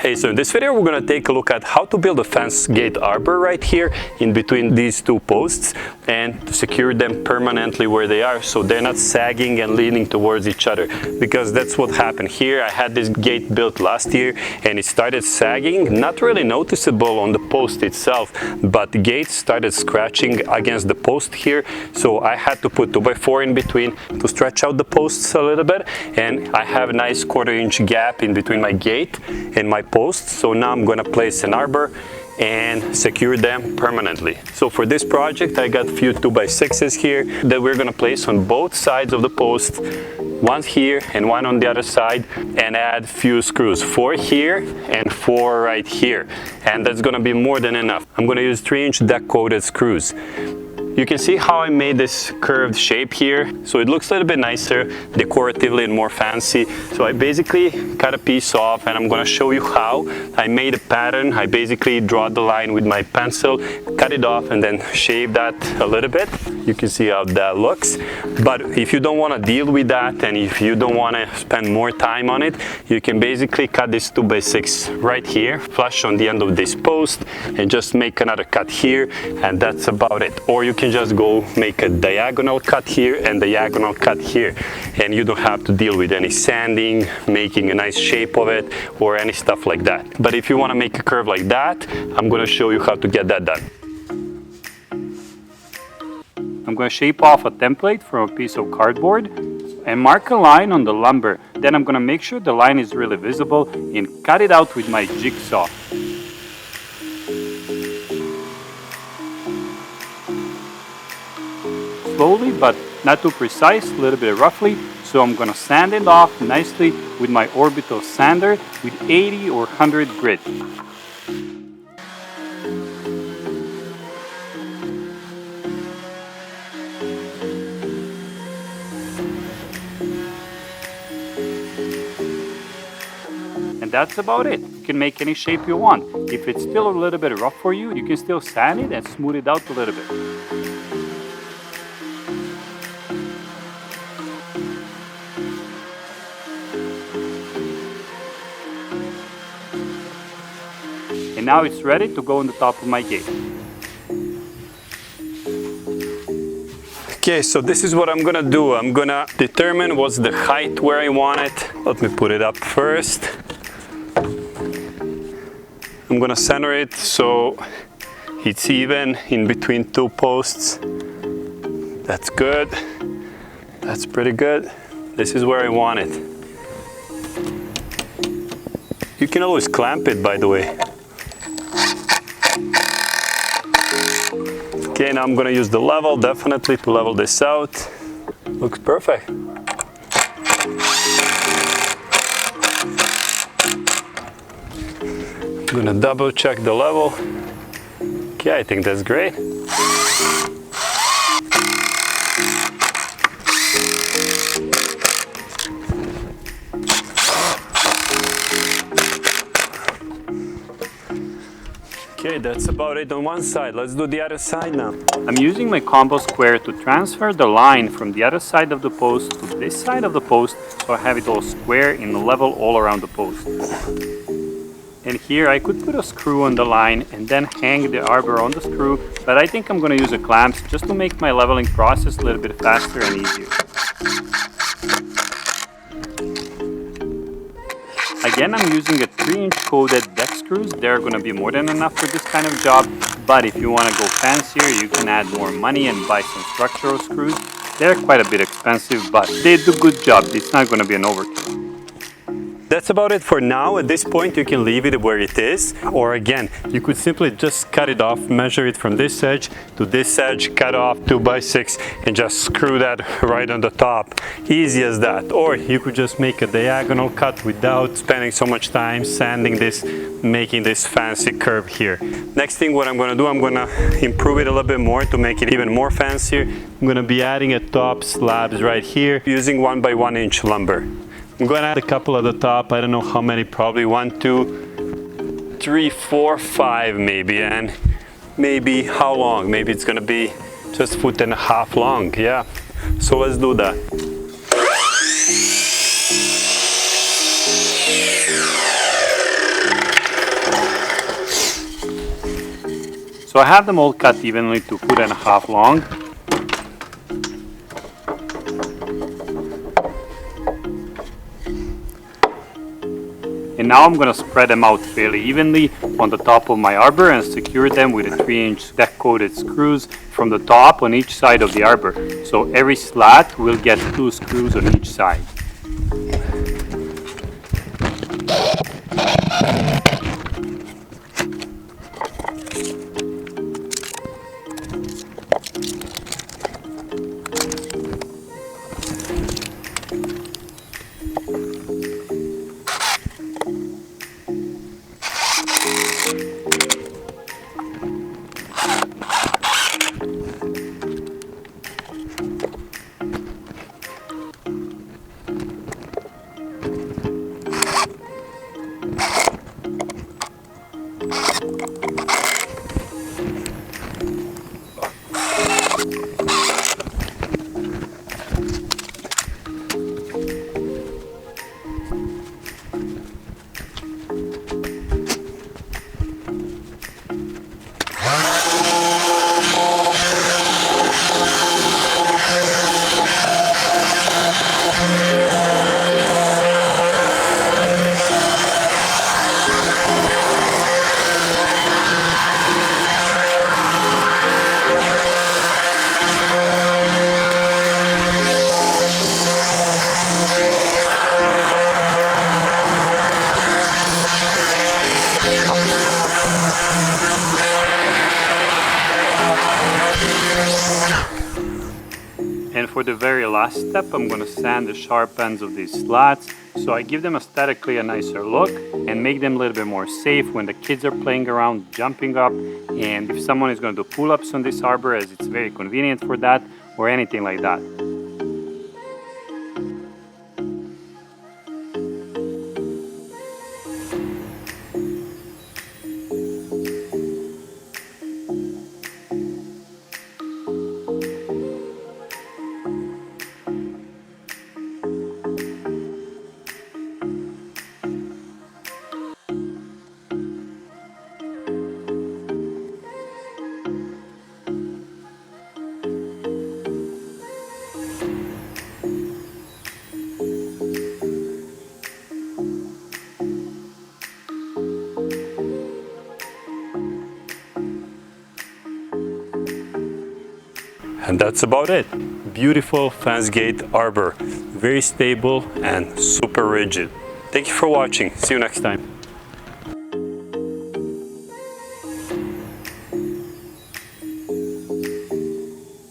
Hey, so in this video we're going to take a look at how to build a fence gate arbor right here in between these two posts and to secure them permanently where they are so they're not sagging and leaning towards each other, because that's what happened here. I had this gate built last year and it started sagging, not really noticeable on the post itself, but the gate started scratching against the post here, so I had to put 2x4 in between to stretch out the posts a little bit, and I have a nice 1/4 inch gap in between my gate and my posts. So now I'm going to place an arbor and secure them permanently. So for this project I got a few 2x6s here that we're going to place on both sides of the post, one here and one on the other side, and add few screws, 4 here and 4 right here, and that's going to be more than enough. I'm going to use 3-inch deck coated screws. You can see how I made this curved shape here, so it looks a little bit nicer, decoratively and more fancy. So I basically cut a piece off and I'm going to show you how I made a pattern. I basically draw the line with my pencil, cut it off, and then shave that a little bit. You can see how that looks. But if you don't want to deal with that and if you don't want to spend more time on it, you can basically cut this 2x6 right here, flush on the end of this post, and just make another cut here, and that's about it. Or you can just go make a diagonal cut here and diagonal cut here, and you don't have to deal with any sanding, making a nice shape of it, or any stuff like that. But if you want to make a curve like that, I'm going to show you how to get that done. I'm going to shape off a template from a piece of cardboard and mark a line on the lumber. Then I'm going to make sure the line is really visible and cut it out with my jigsaw. Slowly, but not too precise, a little bit roughly. So I'm going to sand it off nicely with my orbital sander with 80 or 100 grit. And that's about it. You can make any shape you want. If it's still a little bit rough for you, you can still sand it and smooth it out a little bit. And now it's ready to go on the top of my gate. Okay, so this is what I'm gonna do. I'm gonna determine what's the height where I want it. Let me put it up first. I'm gonna center it so it's even in between two posts. That's good. That's pretty good. This is where I want it. You can always clamp it, by the way. Okay, now I'm gonna use the level, definitely, to level this out. Looks perfect. I'm gonna double check the level. Okay, I think that's great. Okay, that's about it on one side. Let's do the other side now. I'm using my combo square to transfer the line from the other side of the post to this side of the post, so I have it all square and level all around the post. And here I could put a screw on the line and then hang the arbor on the screw, but I think I'm going to use a clamp just to make my leveling process a little bit faster and easier. Again, I'm using a 3-inch coated deck screws. They're going to be more than enough for this kind of job, but if you want to go fancier, you can add more money and buy some structural screws. They're quite a bit expensive, but they do a good job. It's not going to be an overkill. That's about it for now. At this point you can leave it where it is, or again, you could simply just cut it off, measure it from this edge to this edge, cut off 2x6 and just screw that right on the top. Easy as that. Or you could just make a diagonal cut without spending so much time sanding this, making this fancy curve here. Next thing what I'm going to do, I'm going to improve it a little bit more to make it even more fancier. I'm going to be adding a top slabs right here using 1x1 inch lumber. I'm going to add a couple at the top. I don't know how many, probably 1, 2, 3, 4, 5 maybe. And maybe how long? Maybe it's going to be just 1.5 feet long. Yeah. So let's do that. So I have them all cut evenly to 1.5 feet long. And now I'm going to spread them out fairly evenly on the top of my arbor and secure them with a 3-inch deck coated screws from the top on each side of the arbor. So every slat will get 2 screws on each side. And for the very last step, I'm going to sand the sharp ends of these slats so I give them aesthetically a nicer look and make them a little bit more safe when the kids are playing around, jumping up, and if someone is going to do pull-ups on this arbor, as it's very convenient for that, or anything like that. And that's about it. Beautiful fence gate arbor. Very stable and super rigid. Thank you for watching. See you next time.